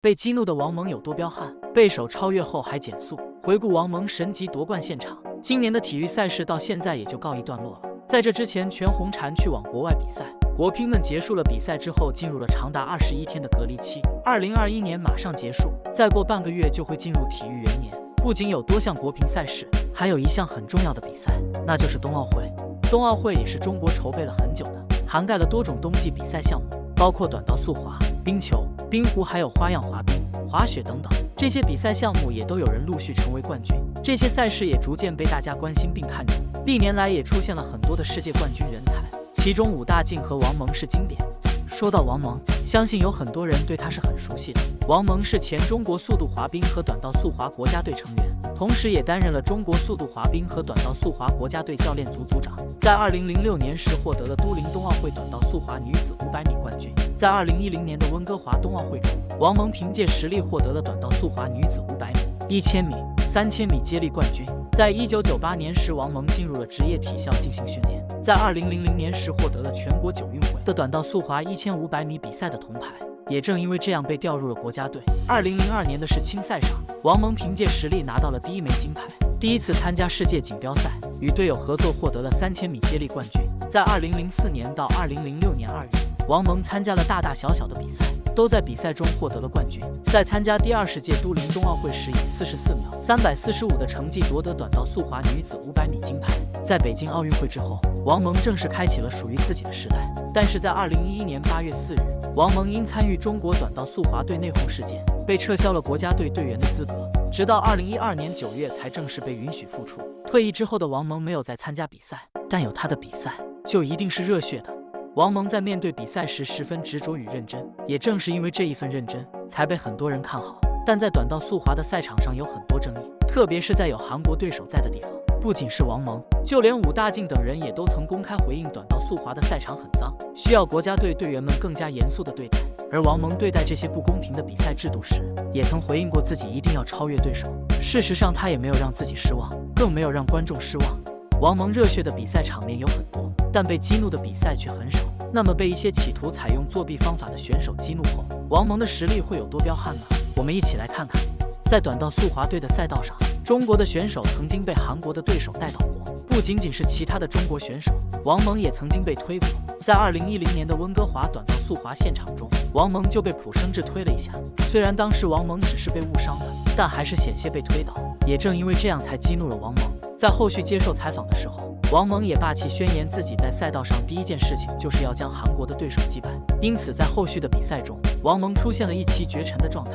被激怒的王蒙有多彪悍，被手超越后还减速。回顾王蒙神级夺冠现场，今年的体育赛事到现在也就告一段落了。在这之前，全红婵去往国外比赛，国乒们结束了比赛之后，进入了长达21天的隔离期。2021年马上结束，再过半个月就会进入体育元年。不仅有多项国乒赛事，还有一项很重要的比赛，那就是冬奥会。冬奥会也是中国筹备了很久的，涵盖了多种冬季比赛项目，包括短道速滑、冰球、冰壶，还有花样滑冰、滑雪等等。这些比赛项目也都有人陆续成为冠军，这些赛事也逐渐被大家关心并看重。历年来也出现了很多的世界冠军人才，其中武大靖和王蒙是经典。说到王蒙，相信有很多人对他是很熟悉的。王蒙是前中国速度滑冰和短道速滑国家队成员，同时也担任了中国速度滑冰和短道速滑国家队教练组组长。在2006年时获得了都灵冬奥会短道速滑女子500米冠军。在2010年的温哥华冬奥会中，王蒙凭借实力获得了短道速滑女子500米、1000米、3000米接力冠军。在1998年时，王蒙进入了职业体校进行训练。在2000年时获得了全国9运会的短道速滑1500米比赛的铜牌，也正因为这样被调入了国家队。2002年的世青赛上，王蒙凭借实力拿到了第1枚金牌，第一次参加世界锦标赛，与队友合作获得了3000米接力冠军。在2004年到2006年2月，王蒙参加了大大小小的比赛，都在比赛中获得了冠军。在参加第20届都灵冬奥会时，以44秒345的成绩夺得短道速滑女子500米金牌。在北京奥运会之后，王蒙正式开启了属于自己的时代。但是在2011年8月4日，王蒙因参与中国短道速滑队内讧事件，被撤销了国家队队员的资格，直到2012年9月才正式被允许复出。退役之后的王蒙没有再参加比赛，但有他的比赛就一定是热血的。王蒙在面对比赛时十分执着与认真，也正是因为这一份认真，才被很多人看好。但在短道速滑的赛场上有很多争议，特别是在有韩国对手在的地方。不仅是王蒙，就连武大靖等人也都曾公开回应短道速滑的赛场很脏，需要国家队队员们更加严肃地对待。而王蒙对待这些不公平的比赛制度时，也曾回应过自己一定要超越对手。事实上，他也没有让自己失望，更没有让观众失望。王蒙热血的比赛场面有很多，但被激怒的比赛却很少。那么被一些企图采用作弊方法的选手激怒后，王蒙的实力会有多彪悍呢？我们一起来看看。在短道速滑队的赛道上，中国的选手曾经被韩国的对手带倒过，不仅仅是其他的中国选手，王蒙也曾经被推过。在2010年的温哥华短道速滑现场中，王蒙就被朴生智推了一下。虽然当时王蒙只是被误伤的，但还是险些被推倒。也正因为这样才激怒了王蒙。在后续接受采访的时候，王蒙也霸气宣言自己在赛道上第一件事情就是要将韩国的对手击败。因此在后续的比赛中，王蒙出现了一骑绝尘的状态。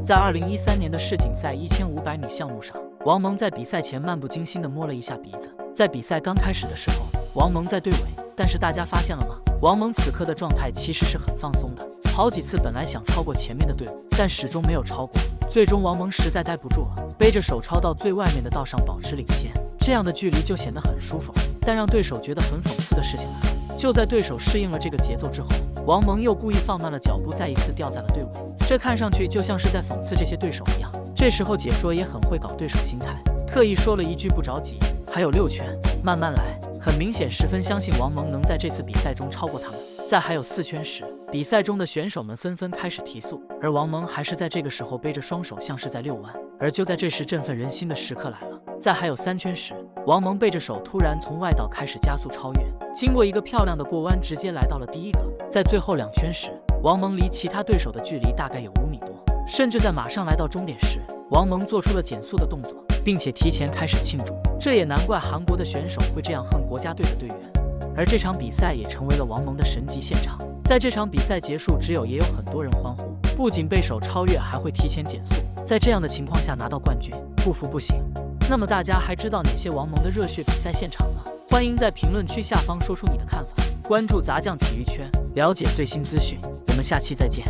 在2013年的世锦赛1500米项目上，王蒙在比赛前漫不经心地摸了一下鼻子。在比赛刚开始的时候，王蒙在队尾，但是大家发现了吗？王蒙此刻的状态其实是很放松的，好几次本来想超过前面的队伍，但始终没有超过。最终王蒙实在待不住了，背着手超到最外面的道上保持领先，这样的距离就显得很舒服。但让对手觉得很讽刺的事情来了，就在对手适应了这个节奏之后，王蒙又故意放慢了脚步，再一次掉在了队尾。这看上去就像是在讽刺这些对手一样。这时候解说也很会搞对手心态，特意说了一句不着急，还有6圈，慢慢来。很明显十分相信王蒙能在这次比赛中超过他们。在还有4圈时，比赛中的选手们纷纷开始提速，而王蒙还是在这个时候背着双手像是在遛弯。而就在这时，振奋人心的时刻来了。在还有3圈时，王蒙背着手突然从外道开始加速超越，经过一个漂亮的过弯，直接来到了第1个。在最后2圈时，王蒙离其他对手的距离大概有5米多，甚至在马上来到终点时，王蒙做出了减速的动作，并且提前开始庆祝。这也难怪韩国的选手会这样恨国家队的队员。而这场比赛也成为了王蒙的神级现场。在这场比赛结束之后，也有很多人欢呼，不仅被手超越，还会提前减速。在这样的情况下拿到冠军，不服不行。那么大家还知道哪些王蒙的热血比赛现场呢？欢迎在评论区下方说出你的看法。关注杂酱体育圈，了解最新资讯。我们下期再见。